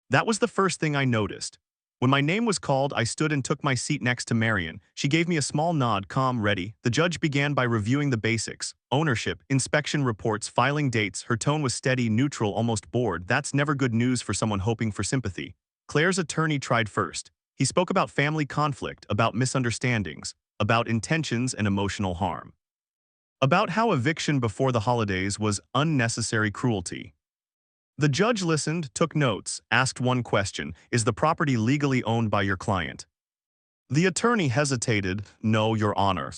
That was the first thing I noticed. When my name was called, I stood and took my seat next to Marion. She gave me a small nod, calm, ready. The judge began by reviewing the basics: ownership, inspection reports, filing dates. Her tone was steady, neutral, almost bored. That's never good news for someone hoping for sympathy. Claire's attorney tried first. He spoke about family conflict, about misunderstandings, about intentions and emotional harm. About how eviction before the holidays was unnecessary cruelty. The judge listened, took notes, asked one question: is the property legally owned by your client? The attorney hesitated. "No, Your Honor."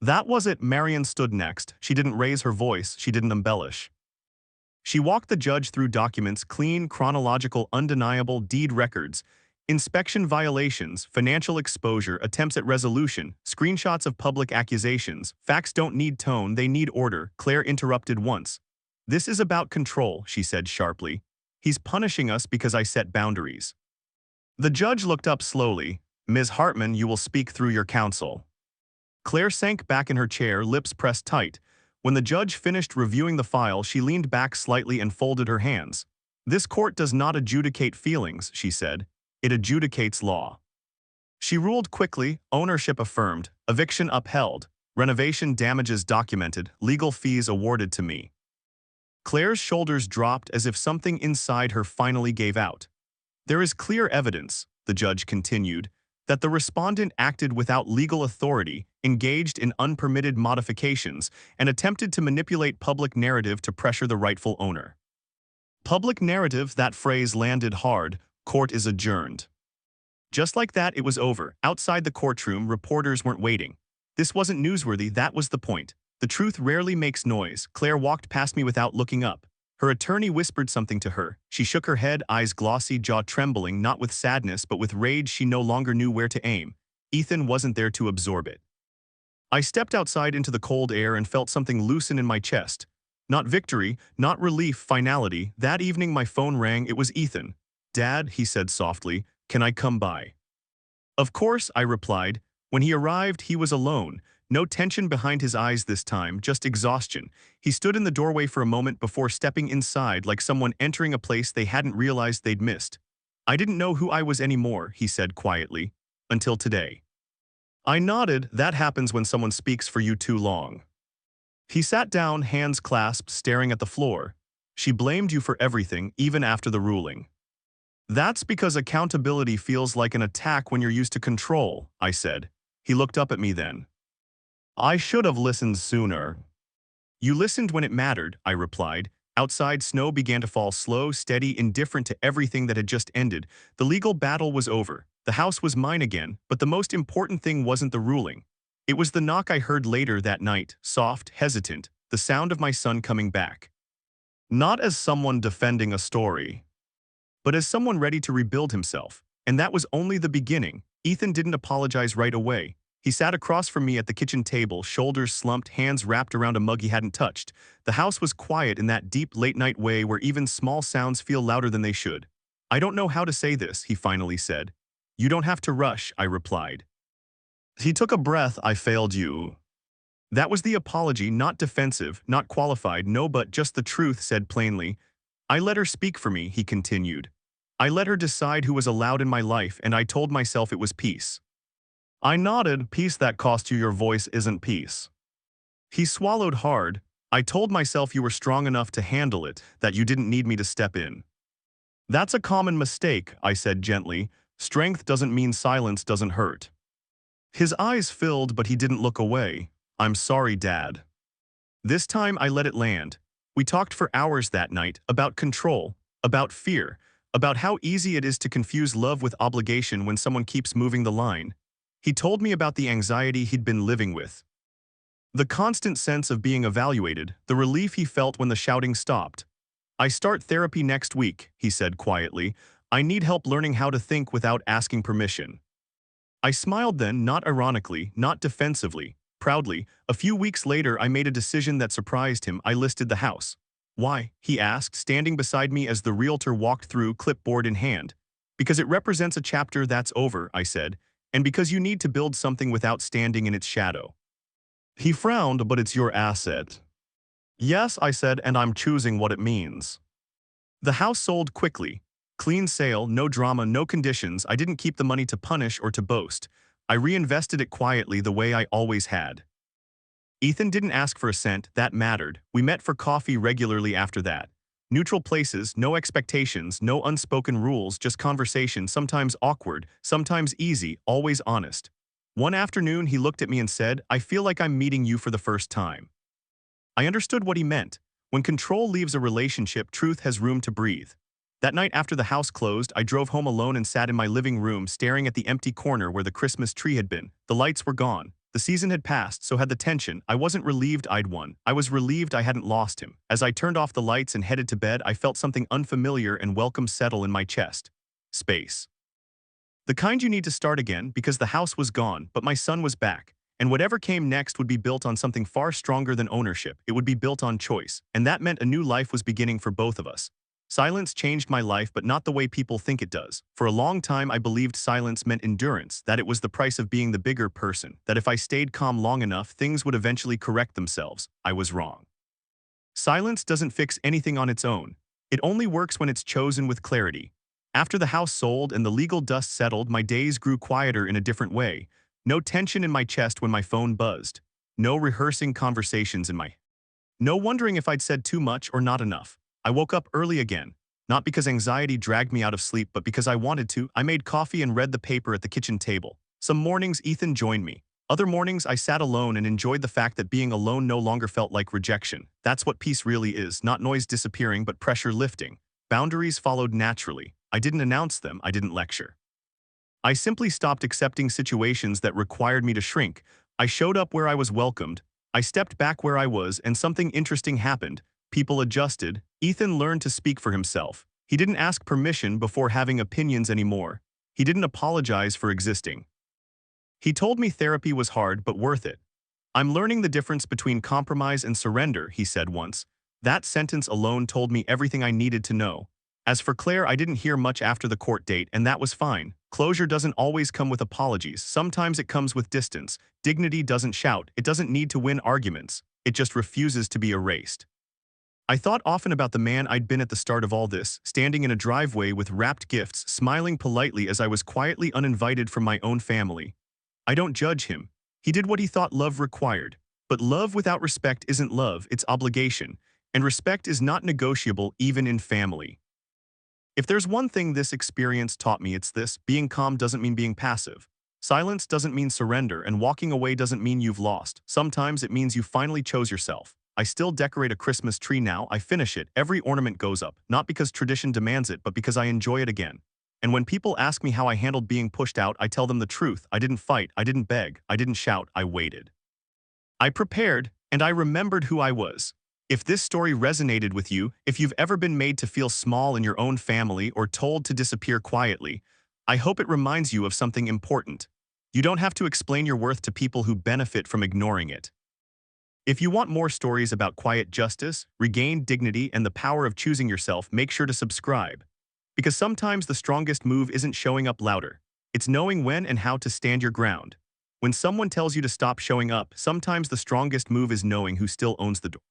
That was it. Marion stood next. She didn't raise her voice. She didn't embellish. She walked the judge through documents: clean, chronological, undeniable, deed records, inspection violations, financial exposure, attempts at resolution, screenshots of public accusations. Facts don't need tone, they need order. Claire interrupted once. "This is about control," she said sharply. "He's punishing us because I set boundaries." The judge looked up slowly. "Ms. Hartman, you will speak through your counsel." Claire sank back in her chair, lips pressed tight. When the judge finished reviewing the file, she leaned back slightly and folded her hands. "This court does not adjudicate feelings," she said. "It adjudicates law." She ruled quickly, ownership affirmed, eviction upheld. Renovation damages documented, legal fees awarded to me. Claire's shoulders dropped as if something inside her finally gave out. There is clear evidence, the judge continued, that the respondent acted without legal authority, engaged in unpermitted modifications, and attempted to manipulate public narrative to pressure the rightful owner. Public narrative, that phrase landed hard. Court is adjourned. Just like that, it was over. Outside the courtroom, reporters weren't waiting. This wasn't newsworthy, that was the point. The truth rarely makes noise. Claire walked past me without looking up. Her attorney whispered something to her. She shook her head, eyes glossy, jaw trembling, not with sadness but with rage she no longer knew where to aim. Ethan wasn't there to absorb it. I stepped outside into the cold air and felt something loosen in my chest. Not victory, not relief, finality. That evening my phone rang. It was Ethan. "Dad," he said softly, "can I come by?" "Of course," I replied. When he arrived, he was alone. No tension behind his eyes this time, just exhaustion. He stood in the doorway for a moment before stepping inside like someone entering a place they hadn't realized they'd missed. "I didn't know who I was anymore," he said quietly. "Until today." I nodded. That happens when someone speaks for you too long. He sat down, hands clasped, staring at the floor. "She blamed you for everything, even after the ruling." "That's because accountability feels like an attack when you're used to control," I said. He looked up at me then. "I should have listened sooner." "You listened when it mattered," I replied. Outside, snow began to fall, slow, steady, indifferent to everything that had just ended. The legal battle was over. The house was mine again, but the most important thing wasn't the ruling. It was the knock I heard later that night, soft, hesitant, the sound of my son coming back. Not as someone defending a story, but as someone ready to rebuild himself. And that was only the beginning. Ethan didn't apologize right away. He sat across from me at the kitchen table, shoulders slumped, hands wrapped around a mug he hadn't touched. The house was quiet in that deep late-night way where even small sounds feel louder than they should. "I don't know how to say this," he finally said. "You don't have to rush," I replied. He took a breath. "I failed you." That was the apology, not defensive, not qualified, no, but just the truth said plainly. "I let her speak for me," he continued. "I let her decide who was allowed in my life, and I told myself it was peace." I nodded. "Peace that cost you your voice isn't peace." He swallowed hard. "I told myself you were strong enough to handle it, that you didn't need me to step in." "That's a common mistake," I said gently. "Strength doesn't mean silence doesn't hurt." His eyes filled, but he didn't look away. "I'm sorry, Dad." This time I let it land. We talked for hours that night, about control, about fear, about how easy it is to confuse love with obligation when someone keeps moving the line. He told me about the anxiety he'd been living with, the constant sense of being evaluated, the relief he felt when the shouting stopped. "I start therapy next week," he said quietly. "I need help learning how to think without asking permission." I smiled then, not ironically, not defensively, proudly. A few weeks later, I made a decision that surprised him. I listed the house. "Why?" he asked, standing beside me as the realtor walked through, clipboard in hand. "Because it represents a chapter that's over," I said, "and because you need to build something without standing in its shadow." He frowned. "But it's your asset." "Yes," I said, "and I'm choosing what it means." The house sold quickly. Clean sale, no drama, no conditions. I didn't keep the money to punish or to boast. I reinvested it quietly the way I always had. Ethan didn't ask for a cent. That mattered. We met for coffee regularly after that. Neutral places, no expectations, no unspoken rules, just conversation, sometimes awkward, sometimes easy, always honest. One afternoon he looked at me and said, "I feel like I'm meeting you for the first time." I understood what he meant. When control leaves a relationship, truth has room to breathe. That night after the house closed, I drove home alone and sat in my living room staring at the empty corner where the Christmas tree had been. The lights were gone. The season had passed, so had the tension. I wasn't relieved I'd won. I was relieved I hadn't lost him. As I turned off the lights and headed to bed, I felt something unfamiliar and welcome settle in my chest. Space. The kind you need to start again, because the house was gone, but my son was back. And whatever came next would be built on something far stronger than ownership. It would be built on choice. And that meant a new life was beginning for both of us. Silence changed my life, but not the way people think it does. For a long time, I believed silence meant endurance, that it was the price of being the bigger person, that if I stayed calm long enough, things would eventually correct themselves. I was wrong. Silence doesn't fix anything on its own. It only works when it's chosen with clarity. After the house sold and the legal dust settled, my days grew quieter in a different way. No tension in my chest when my phone buzzed. No rehearsing conversations in my no wondering if I'd said too much or not enough. I woke up early again, not because anxiety dragged me out of sleep, but because I wanted to. I made coffee and read the paper at the kitchen table. Some mornings Ethan joined me. Other mornings I sat alone and enjoyed the fact that being alone no longer felt like rejection. That's what peace really is, not noise disappearing but pressure lifting. Boundaries followed naturally. I didn't announce them, I didn't lecture. I simply stopped accepting situations that required me to shrink. I showed up where I was welcomed. I stepped back where I was, and something interesting happened. People adjusted. Ethan learned to speak for himself. He didn't ask permission before having opinions anymore. He didn't apologize for existing. He told me therapy was hard but worth it. I'm learning the difference between compromise and surrender, he said once. That sentence alone told me everything I needed to know. As for Claire, I didn't hear much after the court date, and that was fine. Closure doesn't always come with apologies. Sometimes it comes with distance. Dignity doesn't shout. It doesn't need to win arguments. It just refuses to be erased. I thought often about the man I'd been at the start of all this, standing in a driveway with wrapped gifts, smiling politely as I was quietly uninvited from my own family. I don't judge him. He did what he thought love required. But love without respect isn't love, it's obligation. And respect is not negotiable even in family. If there's one thing this experience taught me, it's this: being calm doesn't mean being passive. Silence doesn't mean surrender, and walking away doesn't mean you've lost. Sometimes it means you finally chose yourself. I still decorate a Christmas tree now. I finish it. Every ornament goes up, not because tradition demands it, but because I enjoy it again. And when people ask me how I handled being pushed out, I tell them the truth. I didn't fight, I didn't beg, I didn't shout, I waited. I prepared, and I remembered who I was. If this story resonated with you, if you've ever been made to feel small in your own family or told to disappear quietly, I hope it reminds you of something important. You don't have to explain your worth to people who benefit from ignoring it. If you want more stories about quiet justice, regained dignity, and the power of choosing yourself, make sure to subscribe. Because sometimes the strongest move isn't showing up louder. It's knowing when and how to stand your ground. When someone tells you to stop showing up, sometimes the strongest move is knowing who still owns the door.